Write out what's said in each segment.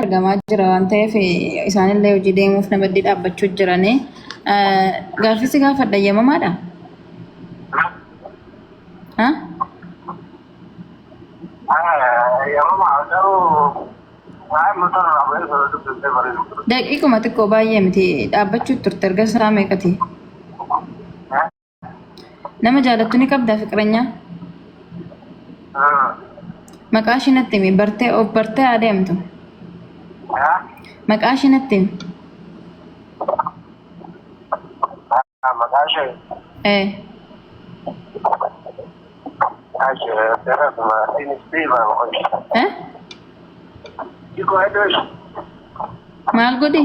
argamaa jira waan ta'eef isaanillee hojii deemuuf nama badii dhaabbachuu jiranii gaaffisi gaafadha yamamaadha. Ha? Daqiiquma xiqqoo baay'ee miti dhaabbachuu turte erga isaa meeqati? Nama jaalattu ni qabdaa fiqiranya? Maqaa ishii natti himi bartee of bartee adeemtu. Maqaa ishii natti himi. Maqaa ishee? Maal godhi?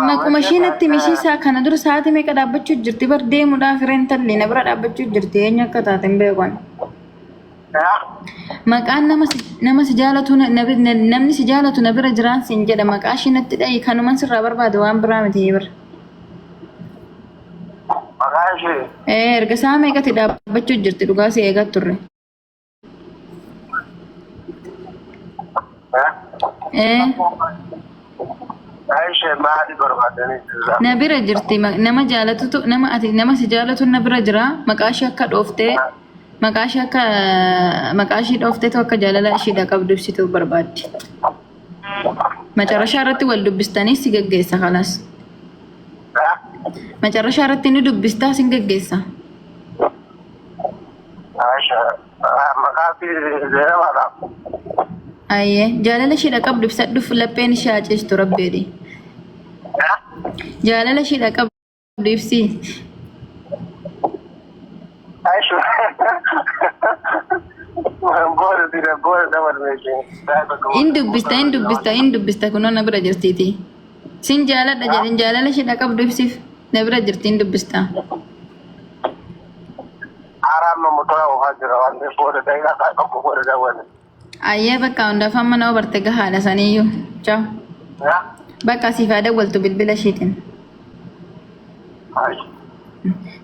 Maquma ishii natti himi isaa kana dura sa'aatii meeqa dhaabbachuu jirti bar deemuudhaaf rentalli na bira dhaabbachuu jirti eenyu akka taate hin beekan. Maqaan nama si jaalatu namni si jaalatu na bira jiraan siin jedha maqaa ishii natti dhahi kanuman sirraa barbaade waan biraa miti bira. Maqaa ishee? Erga isaa meeqatti dhaabbachuu jirti dhugaa si eegaa turre. Na bira jirti nama jaalatutu nama si jaalatu na bira jira maqaa ishee akka dhooftee maqaa ishee dhooftee akka jaalala ishiidha qabdu ibsituu barbaaddi. Macarrashaa irratti wal dubbistanii si gaggeessa kalaas. Macarrashaa irratti ni dubbistaa si gaggeessa. Ayyee jaalala ishiidha qabdu ibsadhuuf lapheen ishee haceessitu rabbeedhi. Jaalala ishiidha qabdu ibsi. In dubbista kunoo na bira jirtiiti. Sin jaaladha jedhin jaalala ishiidha qabdu ibsiif na bira jirti in dubbista. Ayyee bakka hundaafan mana obarte gahaadha saniyyuu. Ciao. Bakka siif haa dawwaltu bilbila ishiitiin.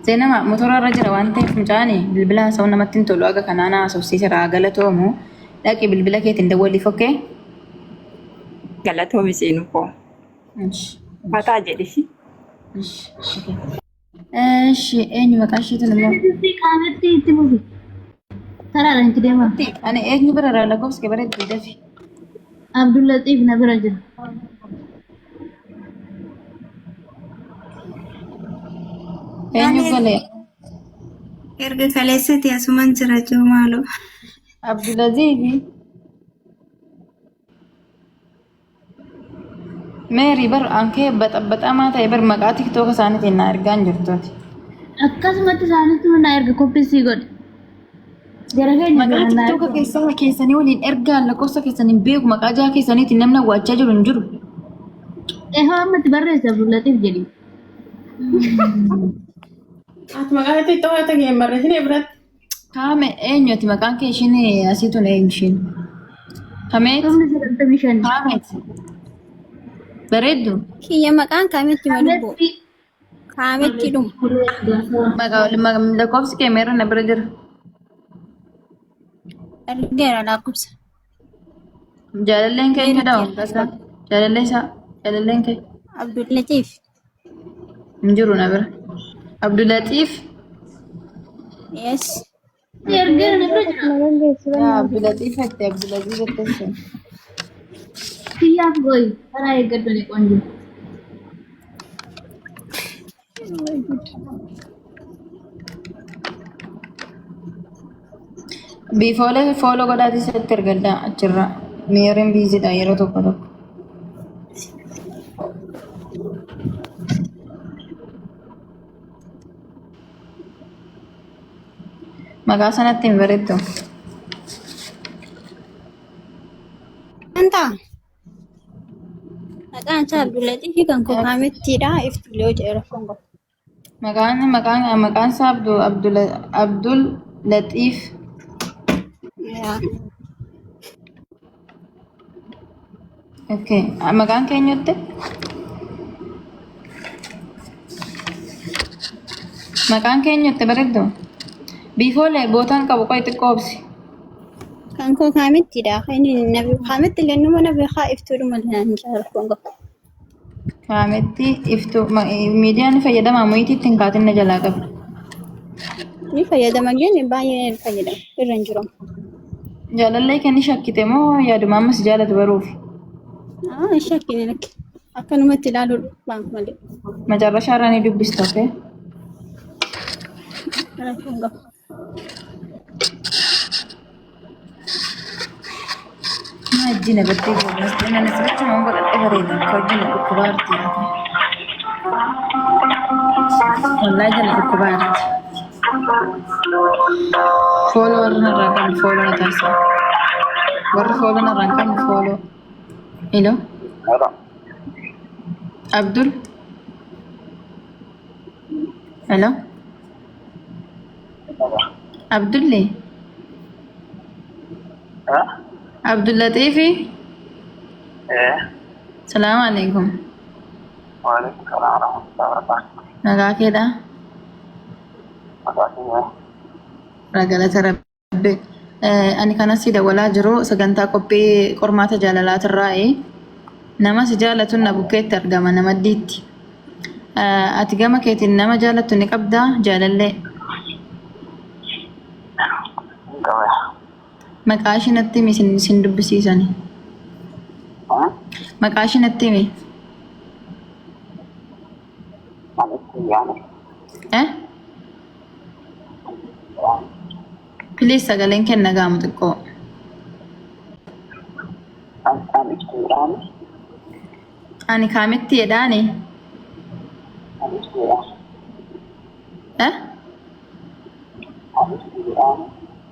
Seenama motora irra jira waan ta'eef mucaani bilbila haasa'uu namatti hin tolu aga kanaan haasofsiise irraa galatoomu dhaqi bilbila keetiin dawwaliif okkee. Galatoomi seenu koo. Fataa jedhisi. Eshi eenyu maqaa ishiitiin immoo? Qaamatti itti buufi. Taraadhaan itti deemaa. Ani eenyu bira irraa lakkoofsa bareedduu dafi. Abdullatiif na bira jira. Eenyu galee? Erga kaleessatti asumaan jira jiru maaloo. Abdulaziifi. Meerii bar ankee baxamaa ta'e bar maqaa tiktooka isaaniitiin na ergaan jirtuuti. Akkasumatti isaanitti na erga koppisii godhe. Maqaa tiktooka keessanii waliin ergaan lakkoofsa keessaniin beeku maqaa jaa keessaniitiin namni hawwaachaa jiru hin jiru. Ammatti barreessa Abdullatiif jedhi. Ati maqaa tiktooka ta'een barreessine biratti. Kaame eenyuti maqaan kee ishiin asiituun eenyu ishiin? Kameet? Kaameet? Bareeddu? Kiyya maqaan kaametti madubbo. Kaametti dhumu. Lakkoofsi kee meera na bira jira. Argeera lakkoofsa. Jaalalleen kee eenyu dhawu? Jaalalleen kee? Abdullatiif. Hin jiru na bira. Abdulatiif? Yes. Ergeera na bira jira. Abdulatiif hatti Abdulaziz hatti. Kiyyaaf gooyi. Karaa eeggadhu ni qoonjii. Biifoolee fooloo godhaati isatti ergaddaa achirraa. Meeriin biizidha yeroo tokko tokko. Maqaa sanatti hin bareeddu. Anta. Maqaan isaa Abdullatiif kan kaamettiidha. Iftulee hojii erfoon Maqaan isaa Abdul Latiif. Okay. Maqaan keenyatti? Maqaan keenyatti bareeddu. Biifoolee bootaan qabu qo'i xiqqoo obsi. Kan koo kaamettidha. Inni nabi kaametti lennuma nabi haa iftuu malaan jaalatu kongo. Kaametti iftu miidiyaan fayyadamaa mo'iitii ittiin kaatin na jalaa qabda. Ni fayyadama gini baay'ee fayyadama. Irra hin jiru. Jaalallee kenni shakkite moo yaaduma ammas jaalatu baruuf? Shakkini lakki. Akkanumatti ilaaluu baanku malee. Macarrashaa irraa ni dubbistu oke? Kongo. Wajjin agartee goonesti nan asirratti nama godhadhe bareeda akka wajjin dhukkubaa arti. Wallaahi jala dhukkubaa arti. Fooloo warra narraa qabnu fooloo na taasisa. Warri fooloo narraa hin qabnu fooloo. Ilo? Abdul? Elo? Abdulli? Abdul Latifi? Salaam alaikum. Waalaikum salam warahmatullahi wabarakatuh. Nagaa keedha? Ragalata rabbi. Ani kanas dawalaa jiru sagantaa qophii qormaata jaalalaatirraa nama si jaalatu na bukkeetti argama nama diitti. Ati gama keetiin nama jaalatu ni qabdaa jaalallee? Maqaa ishii natti himi sin dubbisiisani. Maqaa ishii natti himi. Please sagaleen kenna gaamu xiqqoo. Ani kaametti jedhaani.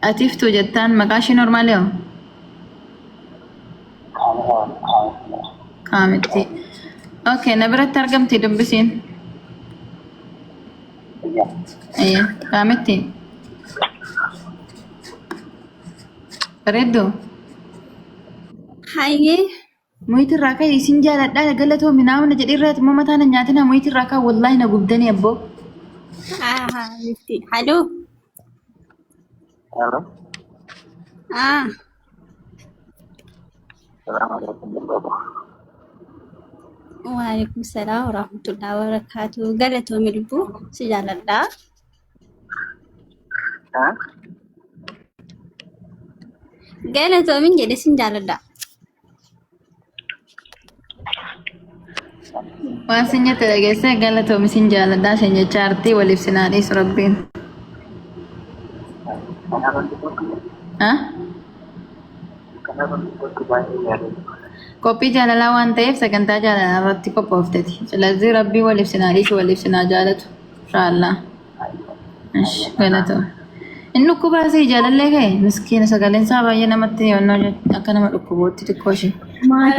Ati iftuu jettaan maqaa ishii normaalii hoo? Kaametti. Okay, na biratti argamti dubbisiin. Kaametti. Bareedduu? Hayyee. Mo'iitii irraa ka'e isin jaaladhaa galatoo minaamna jedhee irraati immoo mataan nyaatina mo'iitii irraa ka'e wallaahi na gubdanii abboo. Halloo. Halo. Waalaikum salam warahmatullahi wabarakatuh. Galatoomi lubbuu si jaaladhaa. Galatoomin jedhe sin jaaladhaa. Waan sin jette dhageesse galatoomi sin jaaladhaa sin jecha artii waliif sinaadhiis rabbiin. Qophii jaalalaa waan ta'eef sagantaa jaalalaa irratti qophoofteti. Silazii rabbii waliif sinaa jaalatu. Inshaallah. Galatoo. Inni dhukkubaa si jaalallee ka'e miskiina sagaleen isaa baay'ee namatti yonnoo akka nama dhukkubootti xiqqoo ishee. Waan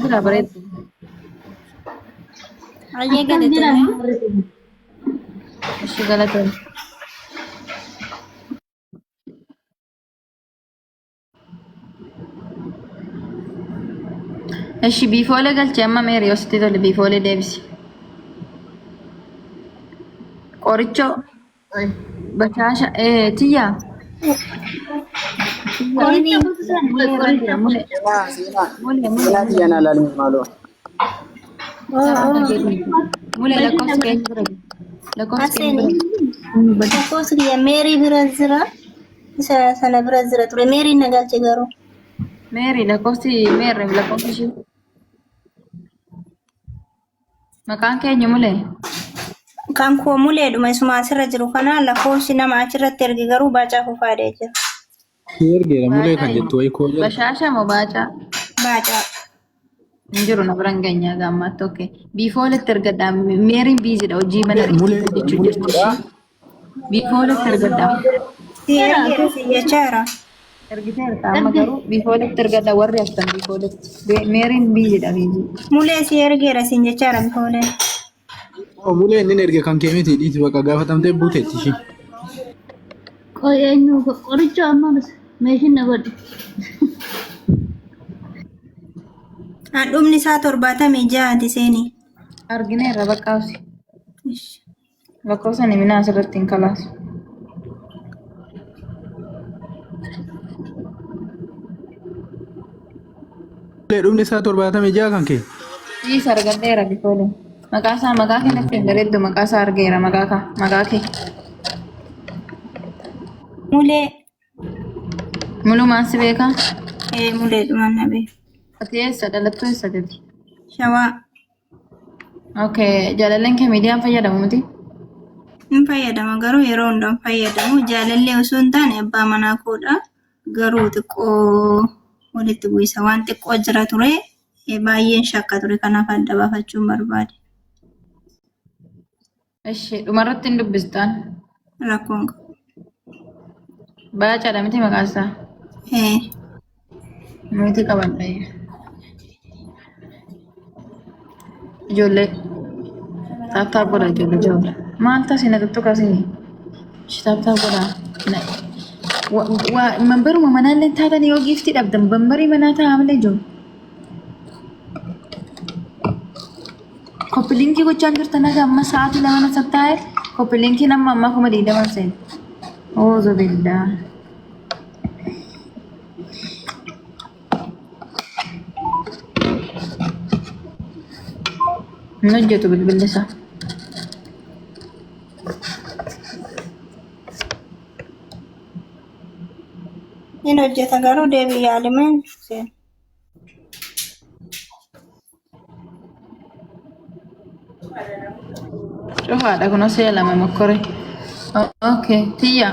biraa bareeddu. Hayyee galatoomi. Ishee galatoo. Eshi biifoolee galchee amma meerii hosti tole biifoolee deebisi. Qorichoo bashaasha tiyyaa. Mule lakkoofsi kiyya meerii bira jira. Sana bira jira ture meerii na galche garuu. Meerii lakkoofsi ishee. Maqaan keenya mulee. Kan koo muleedhuma isuma asirra jiru kana lakkoofsi nama achirratti erge garuu baacaa fufaadhee jira. Ergeera mulee kan jettu wayii koo jira. Bashaasha moo baacaa? Baacaa. Injiru na biran geenyaa gaammaatti okay. Biifooletti ergadhaa meeriin biizidha hojii mana jechuun jirti. Biifooletti ergadhaa. Ergeera si jechaara. Ergiteerta amma garuu biifooletti ergadhaa warri haftan biifooletti. Meeriin biizidha biizii. Mulee si ergeera si jechaara bifoolee. Mulee inni erge kan keemiti dhiiti bakka gaafatamtee buuteetti ishii. Eenyu qoricha amma meeshiin na godhe. Dhumni isaa 76 seenii. Argineerra bakkaawsi. Lakkoofsa minaa asirratti hin kalaasu. Dhumni isaa 76 kan kee. Ii sargaddeera bifoole. Maqaa kee natti hin bareeddu maqaa isaa argeera maqaa kee. Mulee. Mulumaan si beekaa? Mulee dhumaan na beeku. Ati eessa dhalattuu eessa jirti? Shawaa. Okay, jaalalleen kee miidiyaan fayyadamu miti? Hin fayyadama garuu yeroo hundaa fayyadamu jaalallee osoo hin taane abbaa manaa koodha garuu xiqqoo walitti bu'isa waan xiqqoo jira ture baay'een shakka ture kanaaf adda baafachuun barbaade. Ishi dhumarratti hin dubbistaan? Rakkoon qabu. Baacaadha miti maqaan isaa? Miti qabadha. Ijoollee taaptaa godha ijoollee. Maal taasina tuttuqasii? Taaptaa godha. Mambaruma manaallee taatan yoo giiftii dhabdan mambarii manaa taa'amlee jiru. Koppiliinkii gochaan jirtan akka amma sa'aatii lama na sabtaa'e koppiliinkiin amma 20 seene. Oozo bildaa. Hin hojjetu bilbilli isaa. Hin hojjeta garuu deebii yaalimaan seena. Cufaadha kun osoo lama mokkore. Okay, tiyya.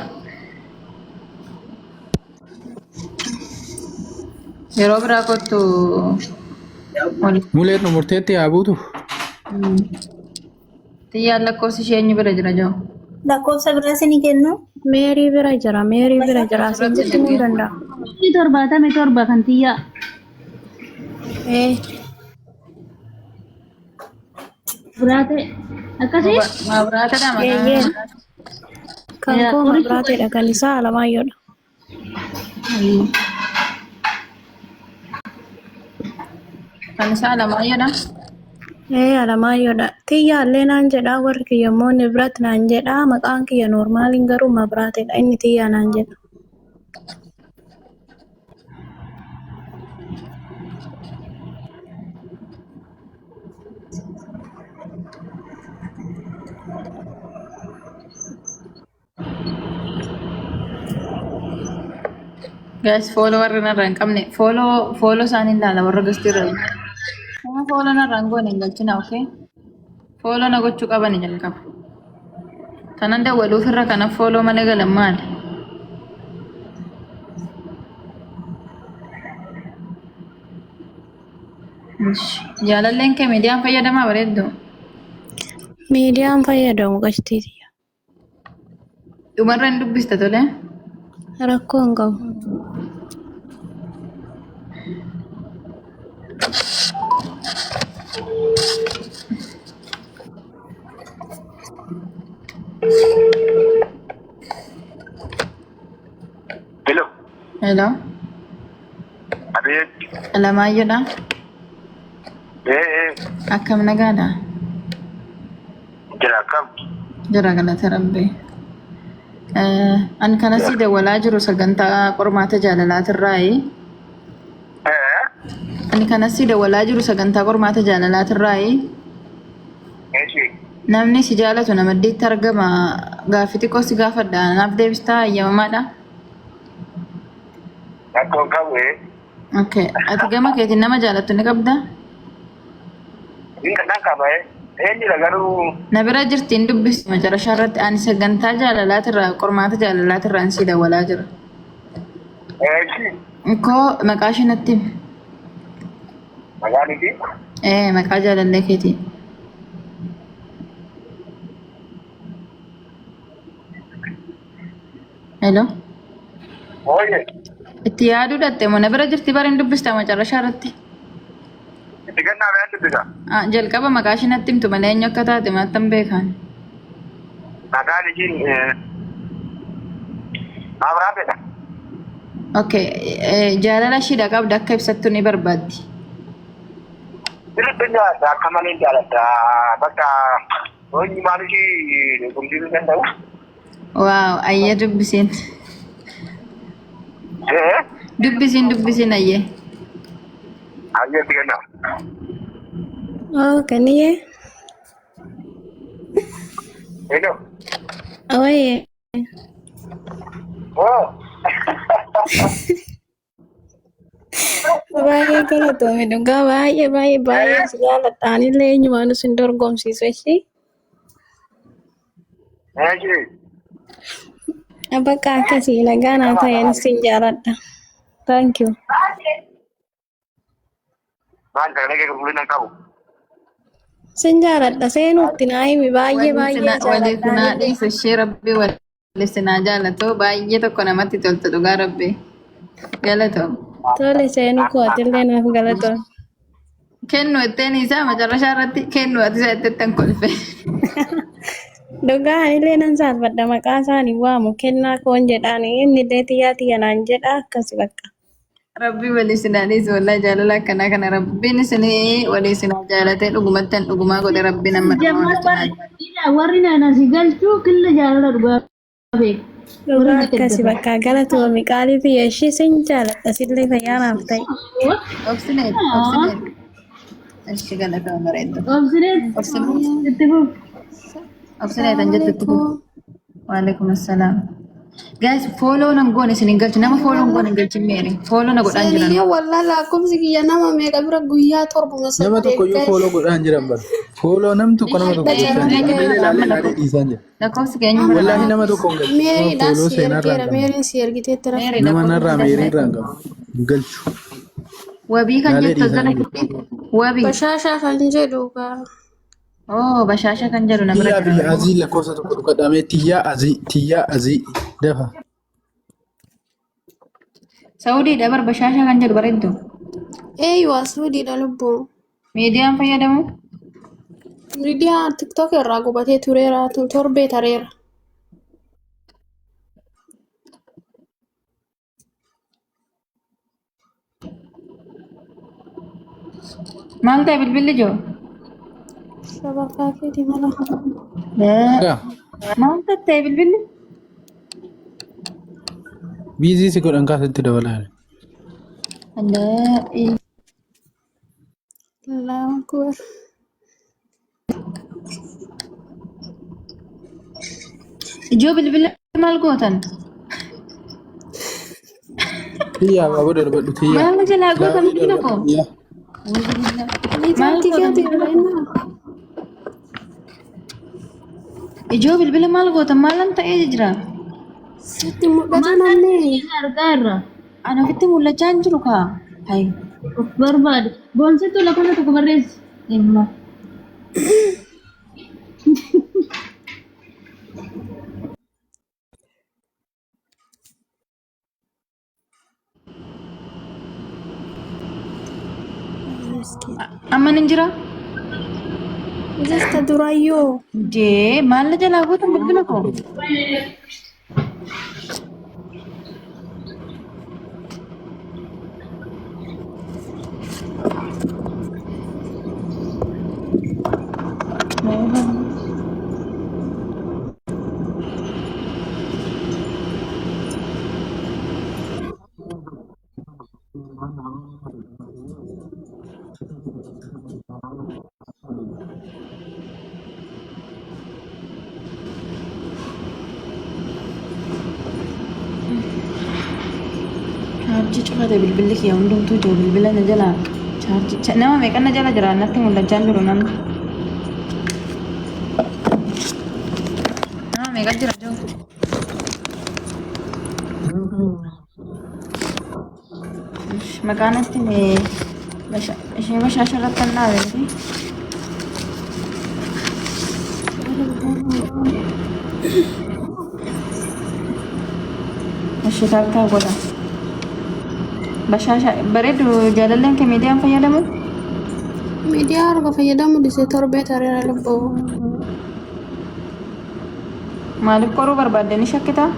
Yeroo biraa kottu Mulee nu murteetti haa buutu. Tiyyaan lakkoofsi ishee eenyu bira jira joo? Lakkoofsa biraa isinii kennu? Meerii bira jira. Meerii bira jira. Asiin jechuun ni danda'a. 77 kan tiyyaa. Biraate akkasii? Maabiraatadha maqaan. Kan koo mabiraateedha. Kan isaa Alamaayyoodha. Kan isaa Alamaayyoodha? Alamaayyoodha. Tiyyaallee naan jedhaa warri kiyyammoonni biratti naan jedhaa maqaan kiyya noormaaliin garuu mabiraateedha. Inni tiyyaa naan jedha. Guys, follow warra narra hin qabne. Follow isaanii ilaala warra gastii irra. Nama follow narra hin goone hin galchina, okay? Follow na gochuu qabani jalqaba. Kanan dawwaluuf irra kana follow malee galan maali? Jaalalleen kee miidiyaan fayyadamaa bareeddu? Miidiyaan fayyadamu gashtiiti. Dhumarra hin dubbista tole? Rakkoo hin qabu. Hello. Hello? Abid. Alamaayyoodha? Akkam nagaadha? Jira kam. Jira galata rabbii. An kanasi dawwalaa jiru sagantaa qormaata jaalalaatirraayi. Ani kanasi dawwalaa jiru sagantaa qormaata jaalalaatirraayi. Namni si jaalatu nama deetti argama gaaffii xiqqoo si gaafadha naaf deebistaa ayyamamaadha. Rakkoon qabu. Okay, ati gama keetiin nama jaalattu ni qabda? Inni kan qaba. Eenyudha garuu Na bira jirtiin dubbisi macarashaa irratti ani sagantaa jaalalaatirraa qormaata jaalalaatirraan si dawwalaa jira. Koo maqaa ishee natti himi. maqaan isii Maqaa jaalallee keetii. Hello? Oye. Itti yaaduu dhatte moo na bira jirti bariin dubbista macarashaa irratti? Itti gannaa ba'aan dubbisa. Jalqaba maqaa ishee natti himtu malee eenyu akka taate maattan beekan. Maqaan ishiin Maabiraatedha. Okay, jaalala ishiidha qabda akka ibsattu ni barbaaddi. Sirriitti jaalladha akka malee jaalladha. Bakka hojii maal ishii gurguruu danda'u. Waaw, ayyee dubbisiin. Dubbisiin ayyee. Aja tiga enam. Oh, kaniye. Itu. Oh, iya. Oh. Baay'ee galatoome dhugaa baay'ee si jaaladhaan illee eenyumaan isin dorgomsiisu ishee. Aja. Bakka akkasii nagaa naa ta'een isin jaaladha. Thank you. Mana saya lagi kemudian kamu. Isin jaaladha seenuutti naa himi baay'ee waliif jaaladhaan sinaa illee. dhiisa ishee rabbii waliif sinaa jaalatoo baay'ee tokko namatti toltu dhugaa rabbii galatoo. Tole seenuu kootillee naaf galatoon. Kennu itteen isaa macarrashaa irratti kennu ati isaa ittettan kolfe. Dhugaa anillee nan saalfadha maqaa isaanii waamu kennaa koon jedhaan inni illee xiyyaa naan jedha akkasi bakka. Rabbii waliif sinaa dhiisa wallaa jaalala akkanaa kana rabbiin isinii waliif sinaa jaalatee dhugumattan dhugumaa godhe rabbi nama warri naana si galchuu killa jaalala dhugaa beeku. Dhugaa akkasi bakka galatoomi qaalii fi ishee sin jaaladha sillee fayyaa naaf ta'e. obsineet. Ishi galatoo bareeddu. Obsineet itti fufu. obsineet an jettu itti fufu. Waalaikum assalaam. Guys, follow nam goone isin hin galchi nama follow goone hin galchi meeri follow na godhaan jiran. Seenii wallaa lakkoofsi kiyya nama meeqa bira guyyaa torbuma Nama tokko yoo follow godhaan jiran bara. Follow nam tokko nama tokko godhaan jiran. Ilaalee dhiisaan jira. Lakkoofsi keenya Wallahi nama tokko hin galchu. meeriidhaan Follow si seenaa ergeera irraa meeriin si ergiteetti rafu. meeri nama narraa meerii irraa hin qabu. Hin galchu. wabii kan Ilaalee jettu dhiisaan zala wabii. Bashaashaa kan jedhu gaa. Oh, bashaasha kan jedhu nama Tiyyaa irratti. biyya azii lakkoofsa tokko dhugadhamee tiyyaa azii dafa. Saudii dabar bashaasha kan jedhu bareeddu. Eeyyuu suudiidha lubbuun. Miidiyaan fayyadamu. Miidiyaa tiktok irraa gubatee tureera torbee tareera. Maal ta'e bilbilli joo? Sabakaa keetii mala. Maal ta'e bilbilli? Biizii si godhan kaasatti dabalaa. Lama kubar. Ijoo bilbila maal gootan? Tiyyaa baaboo darbadhu tiyyaa. Maal jalaa gootan bilbila koo? Niitaatti keetii irraa Ijoo bilbila maal gootan maalan ta'ee jira? sitti mul'ata namni. Argaa irra Ana ofitti mul'achaa hin jiru kaa. Hayi. of barbaade. Boonsituu lafa tokko barreessi. Dhimma. Amma nin jira? Jasta duraayyoo. Jee maal jalaa gootan bilbila koo? Chaarjii cufate bilbilli kiyya hundumtuu jiru bilbila na jala chaarjii nama meeqa na jala jira natti mul'achaa jiru namni. Nama meeqa jira jiru? Maqaan itti ishee bashaasha irratti kan dhaabeeti. Ishee takkaa godha. Bashaasha bareedu jaalalleen kee miidiyaan fayyadamu? Miidiyaa harka fayyadamu disee torbee tareera lubbuu. Maaliif qoruu barbaadde ni shakkitaa?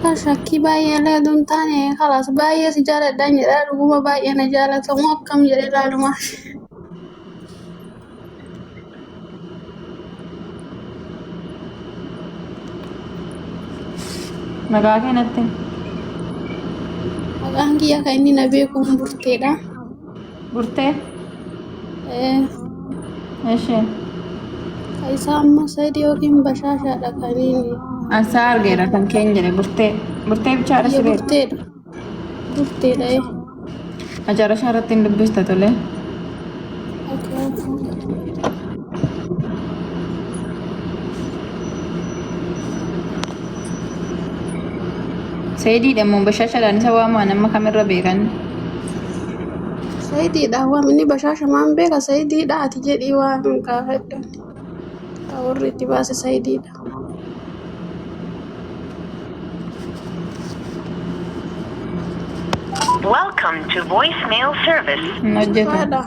Kan shakkii baay'ee illee aduun taane kalaas baay'ee si jaaladhaan jedhaa dhuguma baay'ee na jaalatamu akkam jedhee ilaaluma. Nagaa keenatti. Maqaan kiyya kan inni na beeku Burteedha. Burtee? Eshi. Isaa amma Said yookiin Bashaashaadha kan inni. Asaa argeera kan keenya jedhe Burtee. Burtee bichaadha Biyya siree. Burteedha. Burteedha. Ajaara shaarratti hin dubbista tole. Sayidiidha immoo Bashaashaadhaan isa waamaan amma kamirra beekan. Sayidiidha waamni Bashaasha maan beeka Sayidiidha ati jedhii waan gaafadhan. Warri itti baase Sayidiidha. Welcome to voicemail service. Hin hojjetu. Faadha.